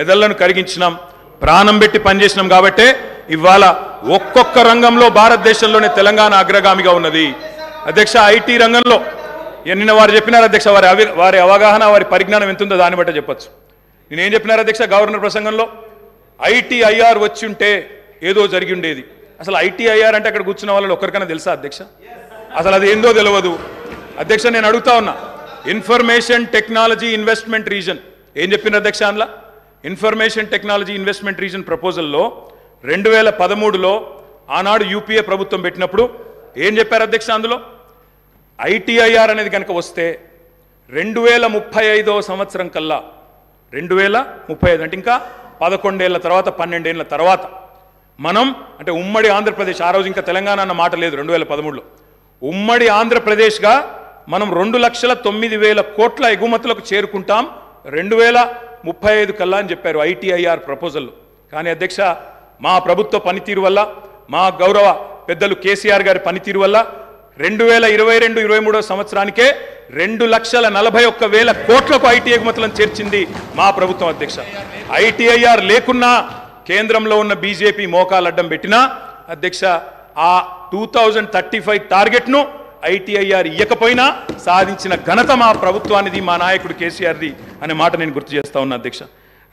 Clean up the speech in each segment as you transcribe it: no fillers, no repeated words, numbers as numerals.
మెదళ్లను కరిగించినాం, ప్రాణం పెట్టి పనిచేసినాం కాబట్టి ఇవాళ ఒక్కొక్క రంగంలో భారతదేశంలోనే తెలంగాణ అగ్రగామిగా ఉన్నది. అధ్యక్ష ఐటీ రంగంలో నిన్న వారు చెప్పినారు అధ్యక్ష, వారి అవగాహన వారి పరిజ్ఞానం ఎంత ఉందో దాన్ని బట్టే చెప్పొచ్చు. నేనేం చెప్పినారు అధ్యక్ష గవర్నర్ ప్రసంగంలో, ITIR వచ్చి ఉంటే ఏదో జరిగి ఉండేది. అసలు ITIR అంటే అక్కడ కూర్చున్న వాళ్ళు ఒక్కరికైనా తెలుసా అధ్యక్ష? అసలు అది ఏందో తెలియదు అధ్యక్ష. నేను అడుగుతా ఉన్నా, ఇన్ఫర్మేషన్ టెక్నాలజీ ఇన్వెస్ట్మెంట్ రీజన్ ఏం చెప్పినారు అధ్యక్ష? అందులో ఇన్ఫర్మేషన్ టెక్నాలజీ ఇన్వెస్ట్మెంట్ రీజన్ ప్రపోజల్లో 2013లో ఆనాడు UPA ప్రభుత్వం పెట్టినప్పుడు ఏం చెప్పారు అధ్యక్ష? అందులో ITIR అనేది కనుక వస్తే 2035వ సంవత్సరం కల్లా 2035 అంటే ఇంకా 11 ఏళ్ల తర్వాత 12 ఏళ్ల తర్వాత మనం అంటే ఉమ్మడి ఆంధ్రప్రదేశ్, ఆ రోజు ఇంకా తెలంగాణ అన్న మాట లేదు 2013లో, ఉమ్మడి ఆంధ్రప్రదేశ్గా మనం 2,09,000 కోట్ల ఎగుమతులకు చేరుకుంటాం 2035 కల్లా అని చెప్పారు ITIR ప్రపోజల్లో. కానీ అధ్యక్ష మా ప్రభుత్వ పనితీరు వల్ల, మా గౌరవ పెద్దలు కేసీఆర్ గారి పనితీరు వల్ల 2022-23 సంవత్సరానికే 2,41,000 కోట్లకు ఐటీ ఎగుమతులను చేర్చింది మా ప్రభుత్వం అధ్యక్ష. ITIR లేకున్నా కేంద్రంలో ఉన్న బీజేపీ మోకాలు అడ్డం పెట్టినా అధ్యక్ష ఆ 2035 టార్గెట్ను ITIR ఇయ్యకపోయినా సాధించిన ఘనత మా ప్రభుత్వానిది, మా నాయకుడు కేసీఆర్ది అనే మాట నేను గుర్తు చేస్తా ఉన్నా అధ్యక్ష.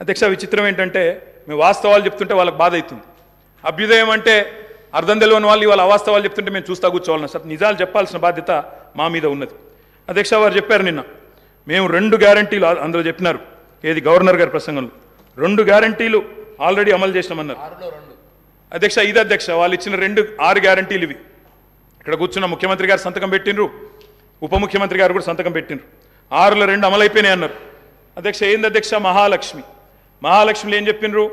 అధ్యక్ష విచిత్రం ఏంటంటే మేము వాస్తవాలు చెప్తుంటే వాళ్ళకి బాధ అవుతుంది. అభ్యుదయం అంటే అర్థం తెలియని వాళ్ళు ఇవాళ అవాస్తవాలు చెప్తుంటే మేము చూస్తా కూర్చోవాలన్నా సార్, నిజాలు చెప్పాల్సిన బాధ్యత మా మీద ఉన్నది. అధ్యక్ష వారు చెప్పారు నిన్న మేము 2 గ్యారంటీలు అందులో చెప్పినారు, ఏది గవర్నర్ గారి ప్రసంగంలో 2 గ్యారంటీలు ఆల్రెడీ అమలు చేసినామన్నారు అధ్యక్ష. ఇది అధ్యక్ష వాళ్ళు ఇచ్చిన 6 గ్యారంటీలు ఇవి. ఇక్కడ కూర్చున్న ముఖ్యమంత్రి గారు సంతకం పెట్టినరు, ఉప ముఖ్యమంత్రి గారు కూడా సంతకం పెట్టినరు. 6లో 2 అమలైపోయినాయి అన్నారు అధ్యక్ష. ఏంది అధ్యక్ష? మహాలక్ష్మిలో ఏం చెప్పినరు?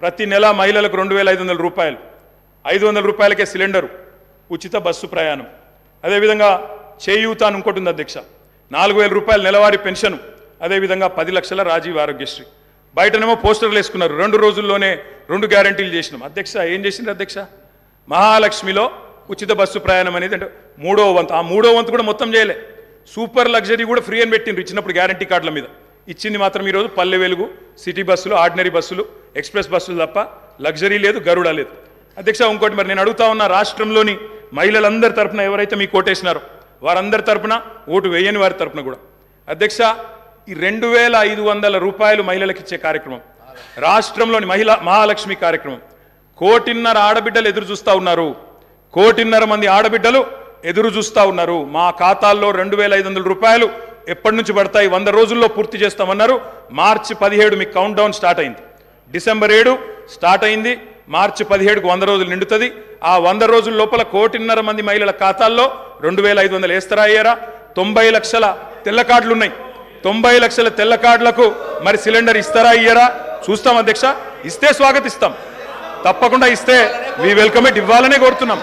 ప్రతి నెల మహిళలకు 2,500 రూపాయలు, 500 రూపాయలకే సిలిండరు, ఉచిత బస్సు ప్రయాణం, అదేవిధంగా చేయూత అని ఇంకోటి ఉంది అధ్యక్ష, 4,000 రూపాయలు నెలవారీ పెన్షన్, అదేవిధంగా 10 లక్షల రాజీవ్ ఆరోగ్యశ్రీ. బయటనేమో పోస్టర్లు వేసుకున్నారు, 2 రోజుల్లోనే 2 గ్యారంటీలు చేసినాం అధ్యక్ష. ఏం చేసిండ్రు అధ్యక్ష? మహాలక్ష్మిలో ఉచిత బస్సు ప్రయాణం అనేది అంటే 3వ వంతు, ఆ 3వ వంతు కూడా మొత్తం చేయలే. సూపర్ లగ్జరీ కూడా ఫ్రీ అని పెట్టిండ్రు ఇచ్చినప్పుడు గ్యారంటీ కార్డుల మీద. ఇచ్చింది మాత్రం ఈరోజు పల్లె వెలుగు, సిటీ బస్సులు, ఆర్డినరీ బస్సులు, ఎక్స్ప్రెస్ బస్సులు తప్ప లగ్జరీ లేదు, గరుడ లేదు అధ్యక్ష. ఇంకోటి మరి నేను అడుగుతా ఉన్నా, రాష్ట్రంలోని మహిళలందరి తరపున ఎవరైతే మీకు ఓటేసినారో వారందరి తరపున, ఓటు వేయని వారి తరపున కూడా అధ్యక్ష ఈ 2,500 రూపాయలు మహిళలకు ఇచ్చే కార్యక్రమం, రాష్ట్రంలోని మహాలక్ష్మి కార్యక్రమం 1.5 కోటి ఆడబిడ్డలు ఎదురు చూస్తూ ఉన్నారు, 1.5 కోటి మంది ఆడబిడ్డలు ఎదురు చూస్తూ ఉన్నారు. మా ఖాతాల్లో 2,500 రూపాయలు ఎప్పటి నుంచి పడతాయి? 100 రోజుల్లో పూర్తి చేస్తామన్నారు. మార్చి 17 మీకు కౌంట్ డౌన్ స్టార్ట్ అయింది, డిసెంబర్ 7 స్టార్ట్ అయింది, మార్చి 17కు 100 రోజులు నిండుతుంది. ఆ 100 రోజుల లోపల 1.5 కోటి మంది మహిళల ఖాతాల్లో 2,500 వేస్తారా అయ్యారా? 90 లక్షల తెల్ల కార్డులు ఉన్నాయి, 90 లక్షల తెల్ల కార్డులకు మరి సిలిండర్ ఇస్తారా ఇయ్యరా? చూస్తాం అధ్యక్ష. ఇస్తే స్వాగతిస్తాం, తప్పకుండా ఇస్తే వి వెల్కమ్ ఇట్, ఇవ్వాలనే కోరుతున్నాం.